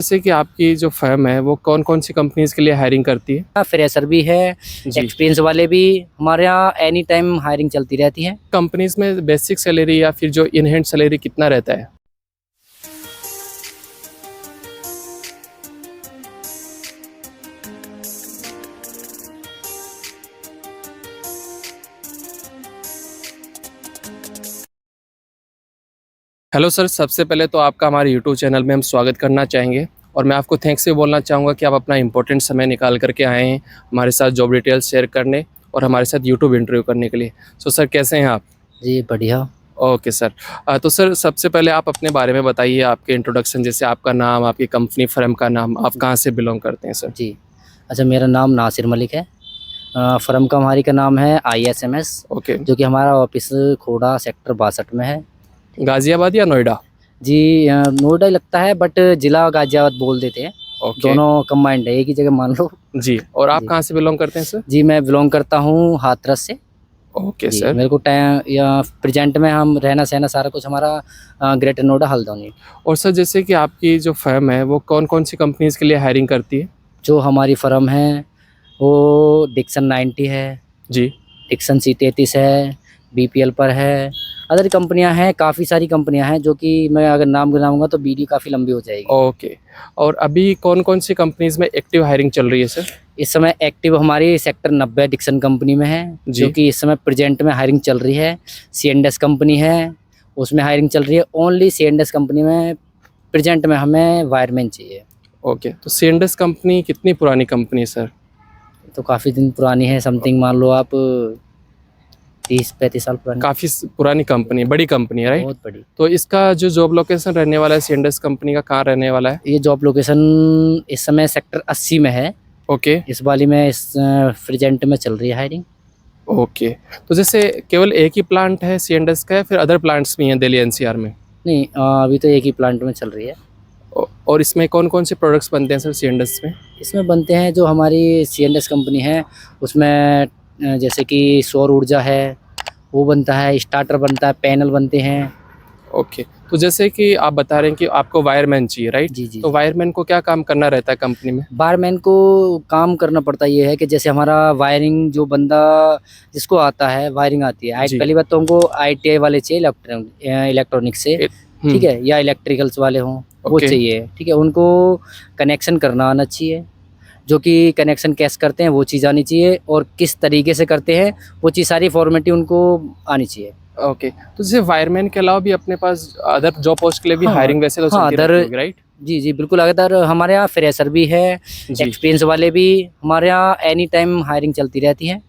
जैसे कि आपकी जो फर्म है वो कौन-कौन सी कंपनीज़ के लिए हायरिंग करती है? फ्रेशर भी है, जी। एक्सपीरियंस वाले भी। हमारे यहाँ एनी टाइम हायरिंग चलती रहती है। कंपनीज़ में बेसिक सैलरी या फिर जो इन हैंड सैलरी कितना रहता है? हेलो सर, सबसे पहले तो आपका हमारे यूट्यूब चैनल में हम स्वागत करना चाहेंगे और मैं आपको थैंक्स भी बोलना चाहूँगा कि आप अपना इम्पोर्टेंट समय निकाल कर के आए हैं हमारे साथ जॉब डिटेल्स शेयर करने और हमारे साथ यूट्यूब इंटरव्यू करने के लिए। सो सर कैसे हैं आप? जी, बढ़िया। Okay sir. तो सर सबसे पहले आप अपने बारे में बताइए, आपके इंट्रोडक्शन जैसे आपका नाम, आपकी कंपनी, फ़र्म का नाम, आप कहाँ से बिलॉन्ग करते हैं सर? जी। अच्छा, मेरा नाम नासिर मलिक है। फ़र्म का हमारी का नाम है ISMS, ओके। जो कि हमारा ऑफ़िस खोड़ा सेक्टर 62 में है। गाज़ियाबाद या नोएडा? जी, नोएडा ही लगता है बट ज़िला गाज़ियाबाद बोल देते हैं। ओके। दोनों कंबाइंड है, एक ही जगह मान लो। जी, और आप जी। कहाँ से बिलॉन्ग करते हैं सर? जी, मैं बिलॉन्ग करता हूँ हाथरस से। ओके जी, सर। मेरे को टाइम या प्रेज़ेंट में हम रहना-सहना सारा कुछ हमारा ग्रेटर नोएडा हल्द्वानी। और सर जैसे कि आपकी जो फ़र्म है वो कौन-कौन सी कंपनीज़ के लिए हायरिंग करती है? जो हमारी फ़र्म है, वो डिक्सन 90 है, जी। डिक्सन C33 है, BPL पर है। अदर कंपनियाँ हैं, काफ़ी सारी कंपनियाँ हैं जो कि मैं अगर नाम गिनाऊँगा तो वीडियो काफ़ी लंबी हो जाएगी। ओके। और अभी कौन-कौन सी कंपनीज़ में एक्टिव हायरिंग चल रही है सर? इस समय एक्टिव हमारी सेक्टर 90 डिक्सन कंपनी में है, जो जी। कि इस समय प्रेज़ेंट में हायरिंग चल रही है। C&S कंपनी है, उसमें हायरिंग चल रही है। ओनली C&S कंपनी में प्रेज़ेंट में हमें वायरमैन चाहिए। ओके, तो सीएनडीएस कंपनी कितनी पुरानी कंपनी है सर? तो काफ़ी दिन पुरानी है, समथिंग मान लो आप 30-35 साल पुरानी। काफ़ी पुरानी कंपनी है, बड़ी कंपनी है, राइट? बहुत बड़ी। तो इसका जो जॉब लोकेशन रहने वाला है सीएनडीएस कंपनी का, कहाँ रहने वाला है? ये जॉब लोकेशन इस समय सेक्टर 80 में है। ओके। इस वाली में इस प्रेज़ेंट में चल रही है हायरिंग। ओके। तो जैसे केवल एक ही प्लांट है सीएनडीएस का या फिर अदर प्लांट्स भी हैं दिल्ली एनसीआर में? नहीं, अभी तो एक ही प्लांट में चल रही है। और इसमें कौन-कौन से प्रोडक्ट्स बनते हैं सर सीएनडीएस में? इसमें बनते हैं जो हमारी C&S कंपनी है, उसमें जैसे कि सौर ऊर्जा है, वो बनता है, स्टार्टर बनता है, पैनल बनते हैं। ओके। तो जैसे कि आप बता रहे हैं कि आपको वायरमैन चाहिए, राइट? जी, जी, तो जी। वायरमैन को क्या काम करना रहता है कंपनी में? बारमैन को काम करना पड़ता ये है कि जैसे हमारा वायरिंग जो बंदा जिसको आता है, वायरिंग आती है। जी। पहली बात तो हमको ITI वाले चाहिए इलेक्ट्रॉनिक से, ए ठीक हुँ, है? या इलेक्ट्रिकल्स वाले हों, वो ओके। चाहिए, ठीक है? उनको कनेक्शन करना आना चाहिए। जो कि कनेक्शन कैसे करते हैं वो चीज़ आनी चाहिए और किस तरीके से करते हैं वो चीज़ सारी फॉर्मेलिटी उनको आनी चाहिए। ओके। तो जैसे वायरमैन के अलावा भी अपने पास अदर जॉब पोस्ट के लिए भी हाँ, हायरिंग वैसे तो हाँ, चलती अदर। रहती होगी, राइट? जी, जी, बिल्कुल अदर हमारे यहाँ फ्रेशर भी है, जी। एक्सपीरियंस वाले भी। हमारे यहाँ एनी टाइम हायरिंग चलती रहती है।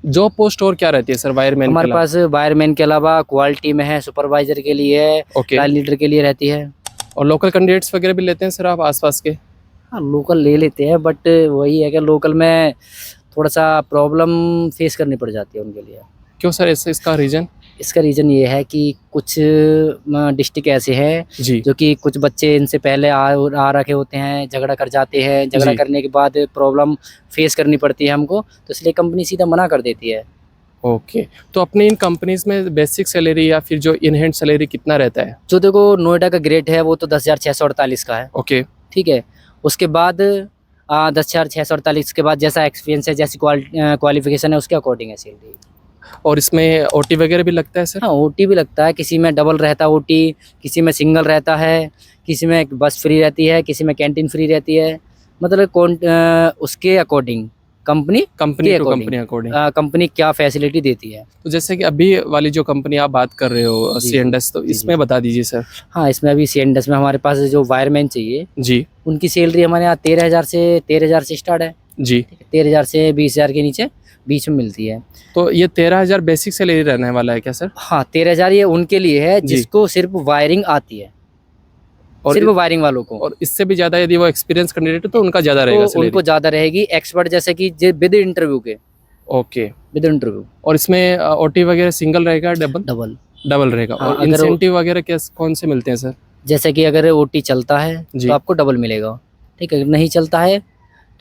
जॉब पोस्ट और क्या रहती है सर वायरमैन के हमारे अलावा? पास वायरमैन के अलावा क्वालिटी में है, सुपरवाइज़र के लिए है, ओके। लाइन लीडर के लिए रहती है। और लोकल कैंडिडेट्स वगैरह भी लेते हैं सर आप आस-पास के? हाँ, लोकल ले लेते हैं बट वही है कि लोकल में थोड़ा-सा प्रॉब्लम फेस करनी पड़ जाती है उनके लिए। क्यों सर ऐसे इसका रीज़न? इसका रीज़न ये है कि कुछ डिस्ट्रिक्ट ऐसे हैं जी। जो कि कुछ बच्चे इनसे पहले आ रखे होते हैं, झगड़ा कर जाते हैं, झगड़ा जी। करने के बाद प्रॉब्लम फेस करनी पड़ती है हमको, तो इसलिए कंपनी सीधा मना कर देती है। ओके। तो अपनी इन कंपनीज़ में बेसिक सैलरी या फिर जो इन हैंड सैलरी कितना रहता है? जो देखो नोएडा का ग्रेड है वो तो 10,648 का है, ओके। ठीक है? उसके बाद 10,648 के बाद जैसा एक्सपीरियंस है, जैसी क्वालिफ़िकेशन है उसके अकॉर्डिंग है सैलरी। और इसमें ओटी वगैरह भी लगता है सर? हाँ, ओटी भी लगता है, किसी में डबल रहता है ओटी, किसी में सिंगल रहता है, किसी में बस फ्री रहती है, किसी में कैंटीन फ्री रहती है। मतलब उसके अकॉर्डिंग कंपनी कंपनी के to according company according. Company क्या फैसिलिटी देती है। तो जैसे कि अभी वाली जो कंपनी आप बात कर रहे हो जी, जी। सीएनडीएस, तो जी, जी, इसमें जी। बता दीजिए सर? हाँ, इसमें अभी C&S में हमारे पास जो वायरमैन चाहिए, जी। उनकी सैलरी हमारे यहाँ 13,000 से स्टार्ट है। जी। ठीक है? 13,000 से 20,000 के नीचे बीच में मिलती है। तो ये 13,000 बेसिक सैलरी रहने वाला है क्या सर? हाँ, 13,000 ये उनके लिए है जी। जिसको सिर्फ़ वायरिंग आती है, और सिर्फ़ वायरिंग वालों को। और इससे भी ज़्यादा यदि वो एक्सपीरियंस कैंडिडेट है तो उनका ज़्यादा तो रहेगा सैलरी? उनको ज़्यादा रहेगी, एक्सपर्ट जैसे कि जे विद इंटरव्यू के, ओके। विद इंटरव्यू और इसमें ओटी वगैरह सिंगल रहेगा डबल? डबल। डबल रहेगा। हाँ, और अगर इंसेंटिव वगैरह कौन से मिलते हैं सर? जैसे कि अगर ओटी चलता है तो जी। आपको डबल मिलेगा, ठीक है? नहीं चलता है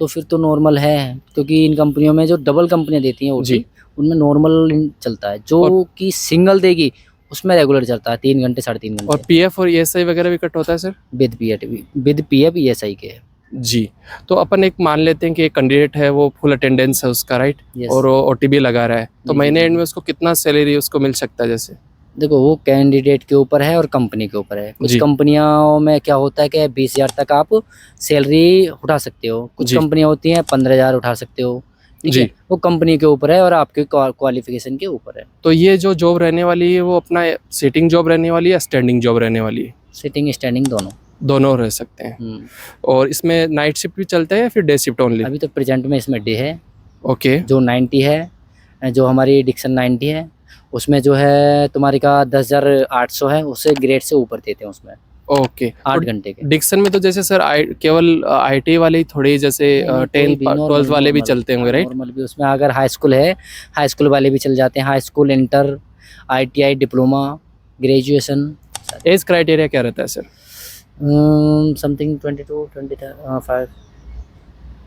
तो फिर तो नॉर्मल है, क्योंकि इन कंपनियों में जो डबल कंपनियाँ देती हैं जी। ओटी, उनमें नॉर्मल चलता है। और जो कि सिंगल देगी, उसमें रेगुलर चलता है 3 घंटे 3.5 और घंटे पीएफ और ईएसआई वगैरह भी कट होता है सर? विद पीएफ ईएसआई के। जी। तो अपन एक मान लेते हैं कि एक कैंडिडेट है, वो फुल अटेंडेंस है उसका, राइट? यस। और वो ओटीबी लगा रहा है, तो जी, महीने जी, एंड जी। में उसको कितना सैलरी उसको मिल सकता है जैसे? देखो वो कैंडिडेट के ऊपर है और कंपनी के ऊपर है। कुछ जी। कंपनियों में क्या होता है कि 20,000 तक आप सैलरी उठा सकते हो, कुछ जी। कंपनियां होती हैं 15,000 उठा सकते हो। ठीक जी। है, वो कंपनी के ऊपर है और आपके क्वालिफिकेशन के ऊपर है। तो ये जो जॉब रहने वाली है वो अपना सिटिंग जॉब रहने वाली है या स्टैंडिंग जॉब रहने वाली है? सिटिंग स्टैंडिंग दोनों। दोनों रह सकते हैं। और इसमें नाइट शिफ्ट भी चलता है या फिर डे शिफ्ट ओनली? अभी तो प्रेजेंट में इसमें डे है, ओके। जो 90 है, जो हमारी डिक्सन 90 है, उसमें जो है तुम्हारी का 10,800 है, उससे ग्रेड से ऊपर देते हैं उसमें ओके। 8 तो घंटे के। डिक्सन में तो जैसे सर केवल आईटी वाले ही थोड़े, जैसे नहीं, 10 कोई भी 12 वाले भी चलते होंगे, राइट? नॉर्मल भी उसमें अगर हाई स्कूल है, हाई स्कूल वाले भी चल जाते हैं, high school, inter, ITI, diploma, graduation. Age criteria क्या रहता है सर? समथिंग 22 25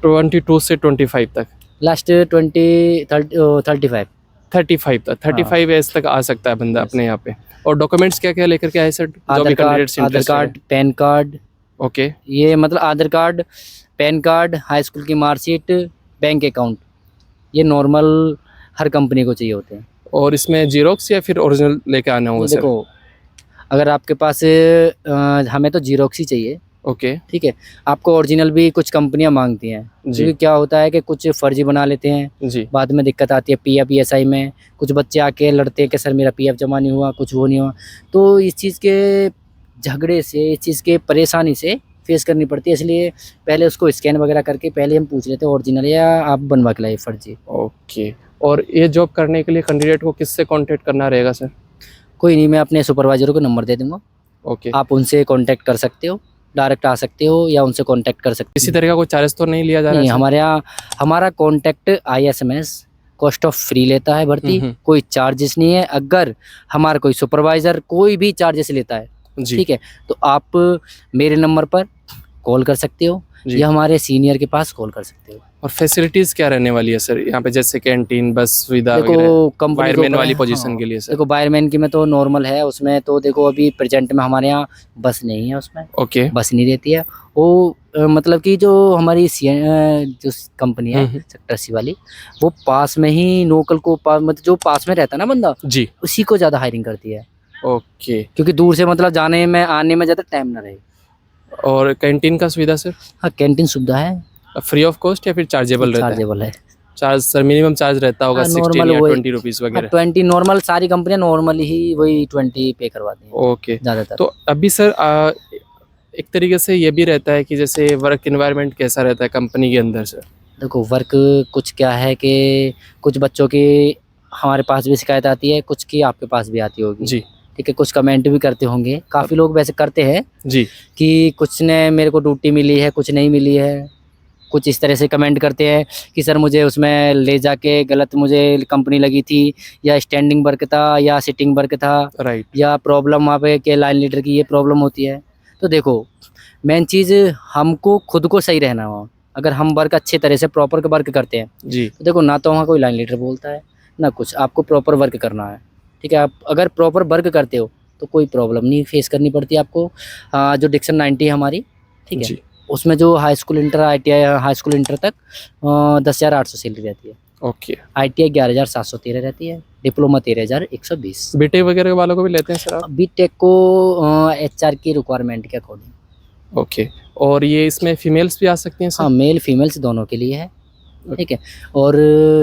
22 से 25 तक? लास्ट 20 30 35। 35 तक, 35 एज तक आ सकता है बंदा Yes. अपने यहाँ पे। और डॉक्यूमेंट्स क्या क्या लेकर के आए सर, जो भी Aadhaar candidates card, interested PAN card, है? ओके। ये मतलब Aadhaar card, PAN card, high school की मार्कशीट, बैंक अकाउंट, ये नॉर्मल हर कंपनी को चाहिए होते हैं। और इसमें जीरोक्स या फिर ओरिजिनल लेके आना होगा सर? देखो अगर आपके पास हमें तो जीरोक्स ही चाहिए। ओके। ठीक है, आपको ओरिजिनल भी कुछ कंपनियां मांगती हैं, जी। क्योंकि क्या होता है कि कुछ फर्जी बना लेते हैं, जी। बाद में दिक्कत आती है पीएफ ईएसआई में। कुछ बच्चे आके लड़ते हैं कि सर मेरा पीएफ जमा नहीं हुआ, कुछ वो नहीं हुआ। तो इस चीज़ के झगड़े से, इस चीज़ के परेशानी से फेस करनी पड़ती है, इसलिए पहले उसको स्कैन वगैरह करके पहले हम पूछ लेते हैं ओरिजिनल या आप बनवा के लाइए फर्जी। ओके। और ये जॉब करने के लिए कैंडिडेट को किससे कांटेक्ट करना रहेगा सर? कोई नहीं, मैं अपने सुपरवाइजर को नंबर दे दूंगा, ओके। आप उनसे कांटेक्ट कर सकते हो, डायरेक्ट आ सकते हो या उनसे कांटेक्ट कर सकते किसी हो। तरह का कोई चार्ज तो नहीं लिया जा रहा है नहीं, सर? हमारे यहाँ हमारा contact ISMS cost of free लेता है भर्ती, कोई चार्जेस नहीं है। अगर हमारा कोई सुपरवाइजर कोई भी चार्जेस लेता है, जी। ठीक है, तो आप मेरे नंबर पर कॉल कर सकते हो जी। या हमारे सीनियर के पास कॉल कर सकते हो। और फैसिलिटीज क्या रहने वाली है सर यहाँ पे, जैसे कैंटीन, बस सुविधा देखो वगैरह? कंपनी के वायरमैन ऊपर वाली है। पोजीशन हाँ, के लिए सर? देखो वायरमैन की में तो नॉर्मल है, उसमें तो देखो अभी प्रेजेंट में हमारे यहाँ बस नहीं है, उसमें ओके। बस नहीं देती है वो। मतलब कि जो हमारी जो कंपनी है सेक्टर सी वाली, वो पास में ही लोकल को मतलब जो पास में रहता है ना बंदा, जी। उसी को ज़्यादा हायरिंग करती है, ओके। क्योंकि दूर से मतलब जाने में आने में ज़्यादा टाइम ना रहे। और कैंटीन का सुविधा सर? हाँ, कैंटीन सुविधा है, फ्री ऑफ कॉस्ट या फिर चार्जेबल रहता है? चार्जेबल है। चार्ज सर मिनिमम चार्ज रहता होगा हाँ, 16 नॉर्मल या वही 20 रुपीज़ वगैरह? 20 नॉर्मल, सारी कंपनियां नॉर्मल ही वही 20 पे करवाती हैं ओके। ज़्यादातर। तो अभी सर एक तरीके से ये भी रहता है कि जैसे वर्क इन्वायरमेंट कैसा रहता है कंपनी के अंदर सर? देखो वर्क कुछ क्या है कि कुछ बच्चों की हमारे पास भी शिकायत आती है, कुछ की आपके पास भी आती होगी। जी। ठीक है, कुछ कमेंट भी करते होंगे, काफ़ी लोग वैसे करते हैं जी। कि कुछ ने मेरे को ड्यूटी मिली है, कुछ नहीं मिली है। कुछ इस तरह से कमेंट करते हैं कि सर मुझे उसमें ले जाके गलत मुझे कंपनी लगी थी, या स्टैंडिंग वर्क था या सिटिंग वर्क था, राइट। या प्रॉब्लम वहाँ पे कि लाइन लीडर की ये प्रॉब्लम होती है। तो देखो मेन चीज़ हमको खुद को सही रहना हो। अगर हम वर्क अच्छे तरह से प्रॉपर वर्क करते हैं, जी। तो देखो ना तो वहाँ कोई लाइन लीडर बोलता है ना कुछ, आपको प्रॉपर वर्क करना है। ठीक है, आप अगर प्रॉपर वर्क करते हो तो कोई प्रॉब्लम नहीं फेस करनी पड़ती आपको। जो डिक्सन 90 है हमारी, ठीक है, जी। उसमें जो high school inter, ITI high school inter तक 10,800 सैलरी रहती है। ओके। ITI 11,713 रहती है, डिप्लोमा 13,120। बीटेक वगैरह वालों को भी लेते हैं सर आप? बीटेक को HR की रिक्वायरमेंट के अकॉर्डिंग। ओके। और ये इसमें फीमेल्स भी आ सकती हैं सर? हाँ, मेल फीमेल्स दोनों के लिए है। ठीक है, और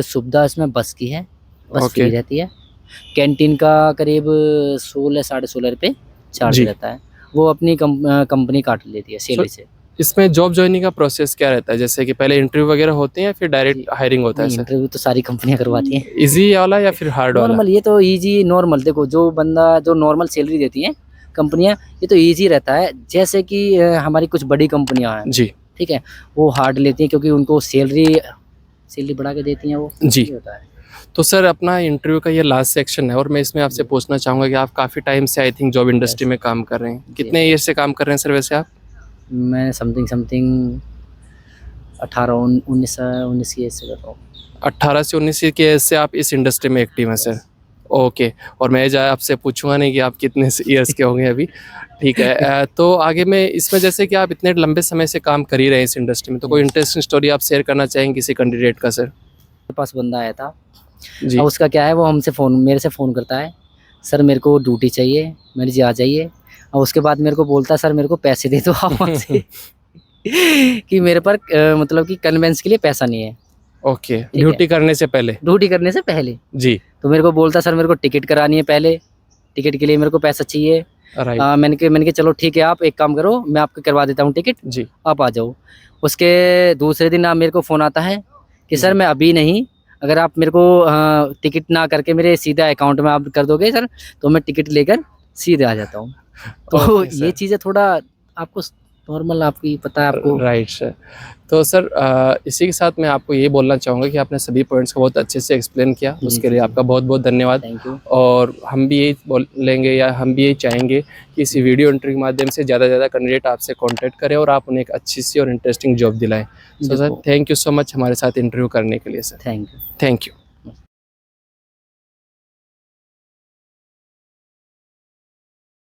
सुविधा इसमें बस की है, बस फ्री रहती है। कैंटीन का करीब 16 साढ़े 16 रुपये चार्ज जी। रहता है, वो अपनी कंपनी काट लेती है सैलरी से। इसमें जॉब ज्वाइनिंग का प्रोसेस क्या रहता है, जैसे कि पहले इंटरव्यू वगैरह होते हैं या फिर डायरेक्ट हायरिंग होता है सर? इंटरव्यू तो सारी कंपनियां करवाती हैं। इजी वाला या फिर हार्ड वाला? नॉर्मल, ये तो इजी नॉर्मल। देखो जो बंदा जो नॉर्मल सैलरी देती हैं कंपनियां, ये तो इजी रहता है। जैसे कि हमारी कुछ बड़ी कंपनियां हैं, जी। ठीक है, वो हार्ड लेती हैं क्योंकि उनको सैलरी बढ़ा के देती हैं वो। जी। ये होता है। तो सर अपना इंटरव्यू का ये लास्ट सेक्शन है और मैं इसमें आपसे पूछना चाहूँगा कि आप काफ़ी टाइम से आई थिंक जॉब इंडस्ट्री में काम कर रहे हैं, कितने ईयर से काम कर रहे हैं सर वैसे आप? मैं समथिंग 18-19 ईयर से कर रहा हूँ। 18 से 19 की एज से आप इस इंडस्ट्री में एक्टिव हैं सर? ओके, और मैं जो है आपसे पूछूंगा नहीं कि आप कितने ईयर्स के होंगे अभी, ठीक है। तो आगे में इसमें जैसे कि आप इतने लंबे समय से काम कर ही रहे हैं इस इंडस्ट्री में, तो कोई इंटरेस्टिंग स्टोरी आप शेयर करना चाहेंगे किसी कैंडिडेट का सर? मेरे पास बंदा आया था, जी। अब उसका क्या है, वो मेरे से फ़ोन करता है, सर मेरे को ड्यूटी चाहिए, मैंने जी आ जाइए। और उसके बाद मेरे को बोलता है, सर मेरे को पैसे दे दो आप वहाँ से कि मेरे पर मतलब कि कन्वेंस के लिए पैसा नहीं है, ओके, है। ड्यूटी करने से पहले? ड्यूटी करने से पहले। जी। तो मेरे को बोलता, सर मेरे को टिकट करानी है पहले, टिकट के लिए मेरे को पैसा चाहिए। राइट। मैंने कहा चलो ठीक है, आप एक काम करो, मैं आपको करवा देता हूँ टिकट, जी। आप आ जाओ। उसके दूसरे दिन मेरे को फ़ोन आता है कि सर मैं अभी नहीं, अगर आप मेरे को टिकट ना करके मेरे सीधा अकाउंट में आप कर दोगे सर, तो मैं टिकट लेकर सीधे आ जाता हूँ। तो ओके ये सर। चीज़ें थोड़ा आपको नॉर्मल, आपकी पता है आपको। Right sir. तो सर इसी के साथ मैं आपको ये बोलना चाहूँगा कि आपने सभी पॉइंट्स को बहुत अच्छे से एक्सप्लेन किया, जी, उसके जी, लिए जी। आपका बहुत बहुत धन्यवाद। Thank you. और हम भी यही बोलेंगे या हम भी यही चाहेंगे कि इस वीडियो इंटरव्यू के माध्यम से ज़्यादा से ज़्यादा कैंडिडेट आपसे कांटेक्ट करें और आप उन्हें एक अच्छी सी और इंटरेस्टिंग जॉब दिलाएं। सो सर, देखो, थैंक यू सो मच हमारे साथ इंटरव्यू करने के लिए sir. Thank you. Thank you.